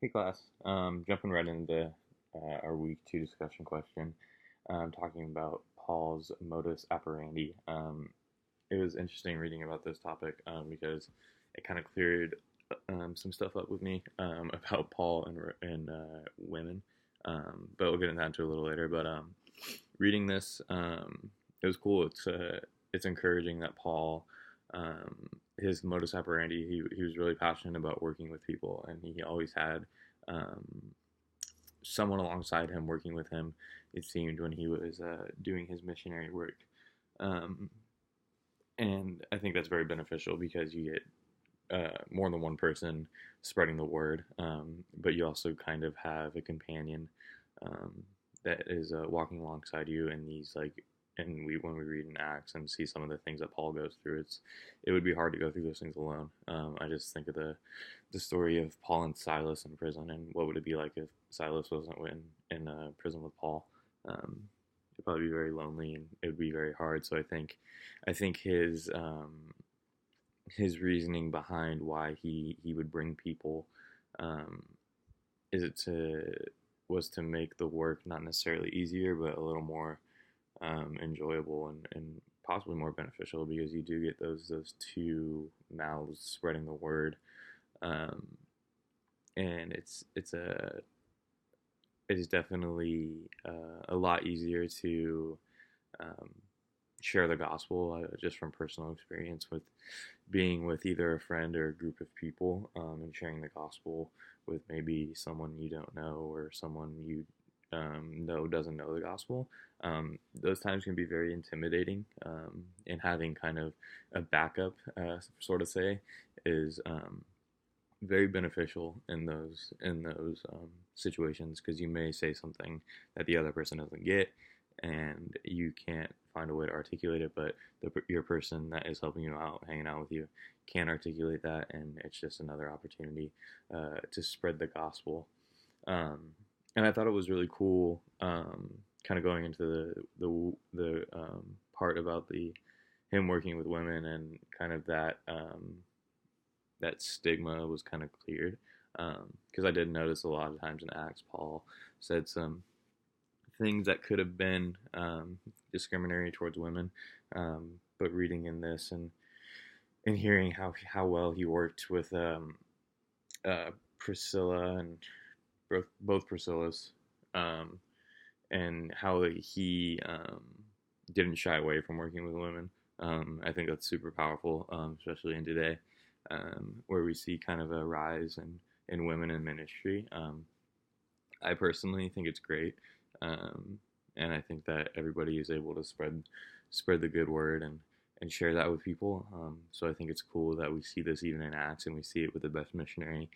Hey class, jumping right into our week two discussion question, talking about Paul's modus operandi. It was interesting reading about this topic because it kind of cleared some stuff up with me about Paul and women, but we'll get into that a little later. But reading this, it was cool. It's encouraging that Paul, his modus operandi, he was really passionate about working with people, and he always had um, someone alongside him working with him. It seemed when he was doing his missionary work, um, and I think that's very beneficial because you get more than one person spreading the word, but you also kind of have a companion um, that is walking alongside you in these and when we read in Acts and see some of the things that Paul goes through, it would be hard to go through those things alone. I just think of the story of Paul and Silas in prison, and what would it be like if Silas wasn't in prison with Paul? It'd probably be very lonely, and it would be very hard. So I think his reasoning behind why he would bring people um, is it to was to make the work not necessarily easier, but a little more enjoyable and possibly more beneficial because you do get those two mouths spreading the word, um, and it is definitely a lot easier to um, share the gospel just from personal experience with being with either a friend or a group of people, and sharing the gospel with maybe someone you don't know or someone you know doesn't know the gospel. Those times can be very intimidating, and having kind of a backup, sort of say, is very beneficial in those situations because you may say something that the other person doesn't get, and you can't find a way to articulate it, but your person that is helping you out, hanging out with you, can articulate that, and it's just another opportunity to spread the gospel. Um, and I thought it was really cool, kind of going into the part about the him working with women and kind of that stigma was kind of cleared. Because I did notice a lot of times in Acts, Paul said some things that could have been discriminatory towards women. But reading in this and hearing how well he worked with Priscilla and both Priscillas, um, and how he didn't shy away from working with women. I think that's super powerful, especially in today, where we see kind of a rise in women in ministry. I personally think it's great, um, and I think that everybody is able to spread the good word and share that with people. So I think it's cool that we see this even in Acts, and we see it with the best missionary,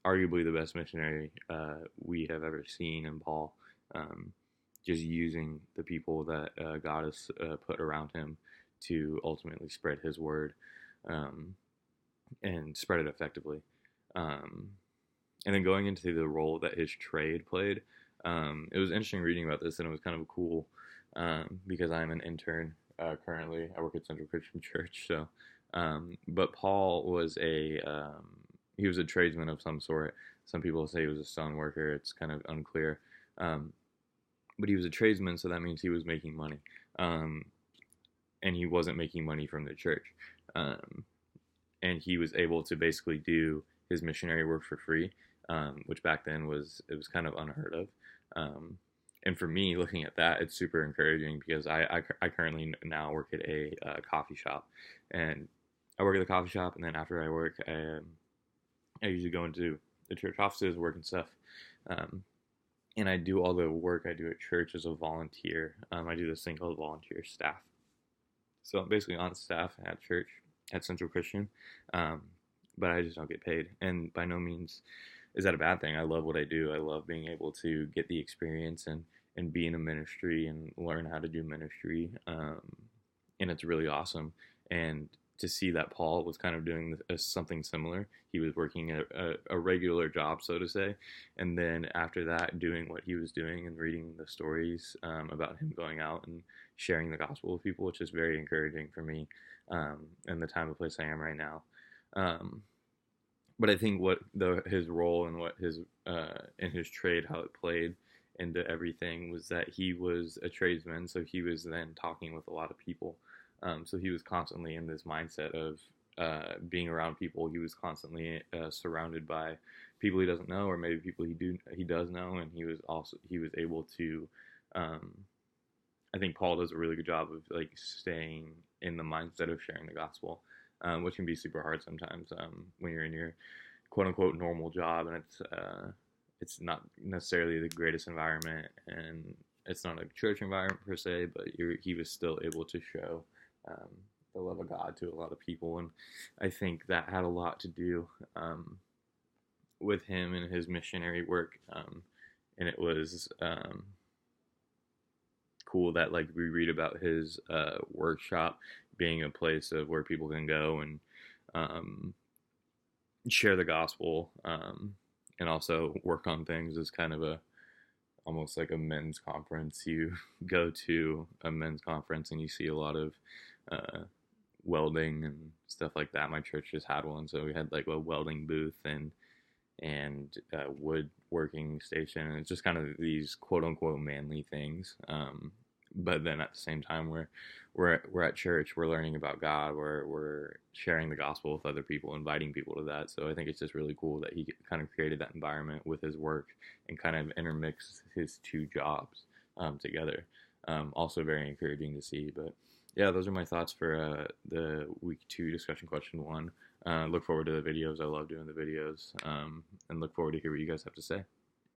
arguably the best missionary we have ever seen in Paul, just using the people that God has put around him to ultimately spread His word, um, and spread it effectively. Um, and then going into the role that his trade played, it was interesting reading about this, and it was kind of cool because I'm an intern currently. I work at Central Christian Church, so but Paul was he was a tradesman of some sort. Some people say he was a stone worker. It's kind of unclear, um, but he was a tradesman, so that means he was making money, um, and he wasn't making money from the church, um, and he was able to basically do his missionary work for free, which back then was kind of unheard of. Um, and for me, looking at that, it's super encouraging because I currently now work at a coffee shop, and I work at the coffee shop, and then after I work, I usually go into the church offices, work and stuff, um, and I do all the work I do at church as a volunteer. I do this thing called volunteer staff, so I'm basically on staff at church at Central Christian, um, but I just don't get paid. And by no means is that a bad thing. I love what I do. I love being able to get the experience and be in a ministry and learn how to do ministry. And it's really awesome. And to see that Paul was kind of doing something similar. He was working a regular job, so to say, and then after that, doing what he was doing and reading the stories about him going out and sharing the gospel with people, which is very encouraging for me in the time and place I am right now. Um, but I think what his role and what his in his trade, how it played into everything, was that he was a tradesman, so he was then talking with a lot of people. So he was constantly in this mindset of being around people. He was constantly surrounded by people he doesn't know, or maybe people he does know, and he was able to. Um, I think Paul does a really good job of like staying in the mindset of sharing the gospel, which can be super hard sometimes when you're in your quote unquote normal job, and it's not necessarily the greatest environment, and it's not a church environment per se, but he was still able to show um, the love of God to a lot of people, and I think that had a lot to do with him and his missionary work, and it was cool that like we read about his workshop being a place of where people can go and um, share the gospel, and also work on things as kind of a almost like a men's conference. You go to a men's conference and you see a lot of uh, welding and stuff like that. My church just had one, so we had like a welding booth and woodworking station, and it's just kind of these quote unquote manly things. But then at the same time, we're at church, we're learning about God, we're sharing the gospel with other people, inviting people to that. So I think it's just really cool that he kind of created that environment with his work and kind of intermixed his two jobs together. Also very encouraging to see. But yeah, those are my thoughts for the week 2 discussion question 1. Look forward to the videos. I love doing the videos, and look forward to hear what you guys have to say.